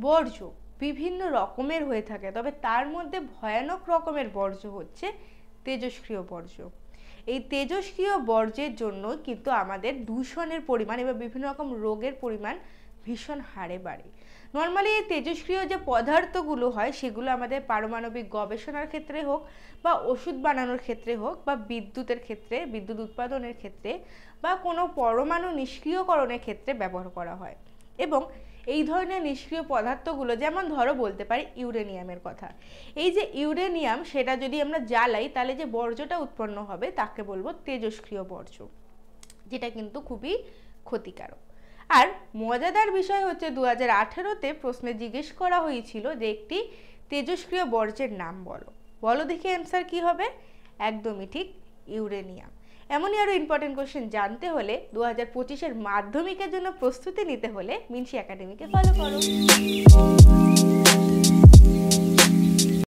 বর্জ্য বিভিন্ন রকমের হয়ে থাকে, তবে তার মধ্যে ভয়ানক রকমের বর্জ্য হচ্ছে তেজস্ক্রিয় বর্জ্য। এই তেজস্ক্রিয় বর্জ্যের জন্য কিন্তু আমাদের দূষণের পরিমাণ এবং বিভিন্ন রকম রোগের পরিমাণ ভীষণ হারে বাড়ে। নর্মালি এই তেজস্ক্রিয় যে পদার্থগুলো হয় সেগুলো আমাদের পারমাণবিক গবেষণার ক্ষেত্রে হোক বা ওষুধ বানানোর ক্ষেত্রে হোক বা বিদ্যুতের ক্ষেত্রে, বিদ্যুৎ উৎপাদনের ক্ষেত্রে বা কোনো পরমাণু নিষ্ক্রিয়করণের ক্ষেত্রে ব্যবহার করা হয়। এবং এই ধরনের নিষ্ক্রিয় পদার্থগুলো, যেমন ধরো বলতে পারি ইউরেনিয়ামের কথা। এই যে ইউরেনিয়াম, সেটা যদি আমরা জ্বালাই তাহলে যে বর্জ্যটা উৎপন্ন হবে তাকে বলবো তেজস্ক্রিয় বর্জ্য, যেটা কিন্তু খুবই ক্ষতিকারক। আর মজাদার বিষয় হচ্ছে 2018-তে প্রশ্নে জিজ্ঞেস করা হয়েছিল যে একটি তেজস্ক্রিয় বর্জ্যের নাম বলো। বলো দেখি অ্যান্সার কি হবে? একদমই ঠিক, ইউরেনিয়াম। এমনই আরও ইম্পর্টেন্ট কোশ্চেন জানতে হলে 2025-এর মাধ্যমিকের জন্য প্রস্তুতি নিতে হলে মিনসি একাডেমিকে ফলো করো।